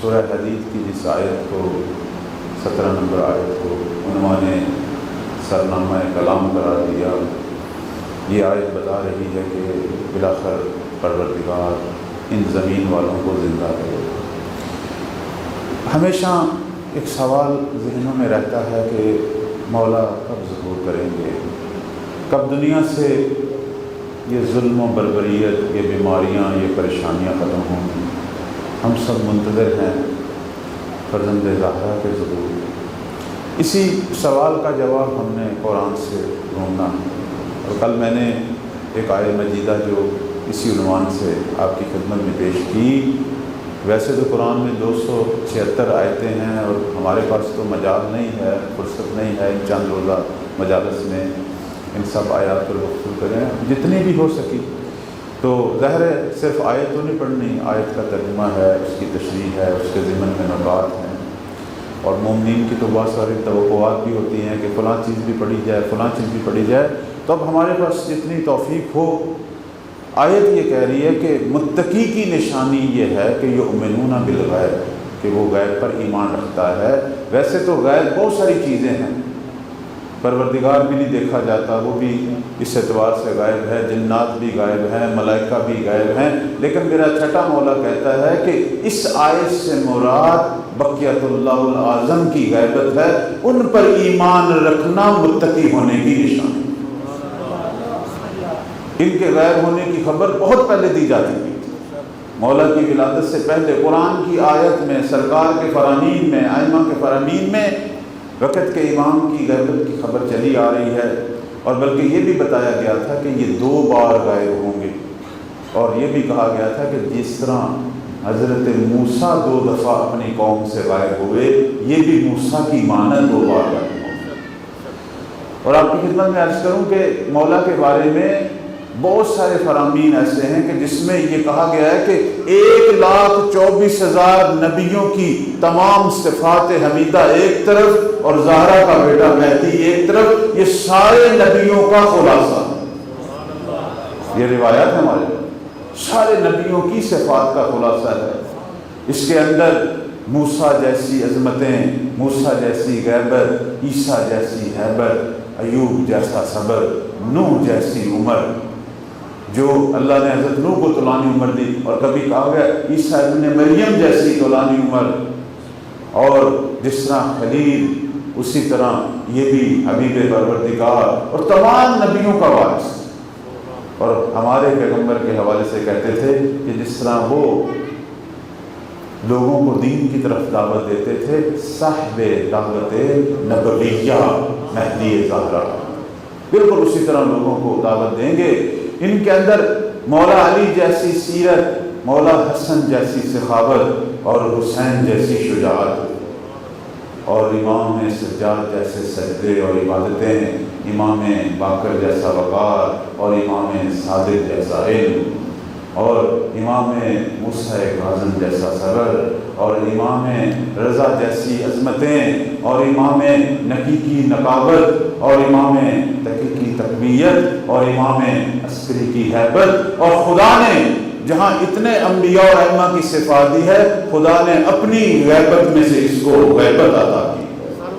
سورہ حدید کی جس آیت کو 17 نمبر آیت کو عنوان سرنامہ کلام قرار دیا، یہ آیت بتا رہی ہے کہ بالآخر پروردگار ان زمین والوں کو زندہ کرے۔ ہمیشہ ایک سوال ذہنوں میں رہتا ہے کہ مولا کب ظہور کریں گے، کب دنیا سے یہ ظلم و بربریت، یہ بیماریاں، یہ پریشانیاں ختم ہوں گی۔ ہم سب منتظر ہیں فرزند زہرا کے ظہور۔ اسی سوال کا جواب ہم نے قرآن سے ڈھونڈنا ہے، اور کل میں نے ایک آیت مجیدہ جو اسی عنوان سے آپ کی خدمت میں پیش کی۔ ویسے تو قرآن میں 276 آیتیں ہیں، اور ہمارے پاس تو مجال نہیں ہے، فرصت نہیں ہے ان چند روزہ مجالس میں ان سب آیات پر گفتگو کریں، جتنی بھی ہو سکی۔ تو ظاہر ہے صرف آیت تو نہیں پڑھنی، آیت کا ترجمہ ہے، اس کی تشریح ہے، اس کے ضمن میں نکات ہیں، اور مومنین کی تو بہت ساری توقعات بھی ہوتی ہیں کہ فلاں چیز بھی پڑھی جائے، فلاں چیز بھی پڑھی جائے۔ تو اب ہمارے پاس جتنی توفیق ہو، آیت یہ کہہ رہی ہے کہ متقی کی نشانی یہ ہے کہ یؤمنون بالغیب، کہ وہ غیب پر ایمان رکھتا ہے۔ ویسے تو غیب بہت ساری چیزیں ہیں، پروردگار بھی نہیں دیکھا جاتا، وہ بھی اس اعتبار سے غائب ہے، جنات بھی غائب ہیں، ملائکہ بھی غائب ہیں، لیکن میرا چھٹا مولا کہتا ہے کہ اس آیت سے مراد بقیت اللہ العظم کی غیبت ہے، ان پر ایمان رکھنا متقی ہونے کی نشانی۔ ان کے غائب ہونے کی خبر بہت پہلے دی جاتی تھی، مولا کی ولادت سے پہلے قرآن کی آیت میں، سرکار کے فرامین میں، ائمہ کے فرامین میں وقت کے امام کی غیبت کی خبر چلی آ رہی ہے، اور بلکہ یہ بھی بتایا گیا تھا کہ یہ 2 بار غائب ہوں گے، اور یہ بھی کہا گیا تھا کہ جس طرح حضرت موسیٰ 2 دفعہ اپنی قوم سے غائب ہوئے، یہ بھی موسیٰ کی مانند 2 بار غائب ہوں گے۔ اور آپ کی خدمت میں عرض کروں کہ مولا کے بارے میں بہت سارے فرامین ایسے ہیں کہ جس میں یہ کہا گیا ہے کہ 1,24,000 نبیوں کی تمام صفات حمیدہ ایک طرف اور زہرا کا بیٹا مہدی ایک طرف، یہ سارے نبیوں کا خلاصہ، یہ روایات ہمارے سارے نبیوں کی صفات کا خلاصہ ہے۔ اس کے اندر موسیٰ جیسی عظمتیں، موسیٰ جیسی غیبت، عیسیٰ جیسی ہیبت، ایوب جیسا صبر، نوح جیسی عمر، جو اللہ نے حضرت نوح کو طولانی عمر دی، اور کبھی کہا گیا عیسیٰ ابن مریم جیسی طولانی عمر، اور جس طرح خلیل اسی طرح یہ بھی حبیب پروردگار اور تمام نبیوں کا وارث۔ اور ہمارے پیغمبر کے حوالے سے کہتے تھے کہ جس طرح وہ لوگوں کو دین کی طرف دعوت دیتے تھے، صاحب دعوت نبویہ مہدی زہرا، بالکل اسی طرح لوگوں کو دعوت دیں گے۔ ان کے اندر مولا علی جیسی سیرت، مولا حسن جیسی سخاوت، اور حسین جیسی شجاعت، اور امام سجاد جیسے سجدے اور عبادتیں، امام باقر جیسا وقار، اور امام صادق جیسا علم، اور امام موسیٰ کاظم جیسا صبر، اور امام رضا جیسی عظمتیں، اور امام نقی کی نقاوت، اور امام تقی کی تقویت، اور امام عسکری کی ہیبت۔ اور خدا نے جہاں اتنے انبیاء اور ائمہ کی صفات دی ہے، خدا نے اپنی غیبت میں سے اس کو غیبت عطا کی۔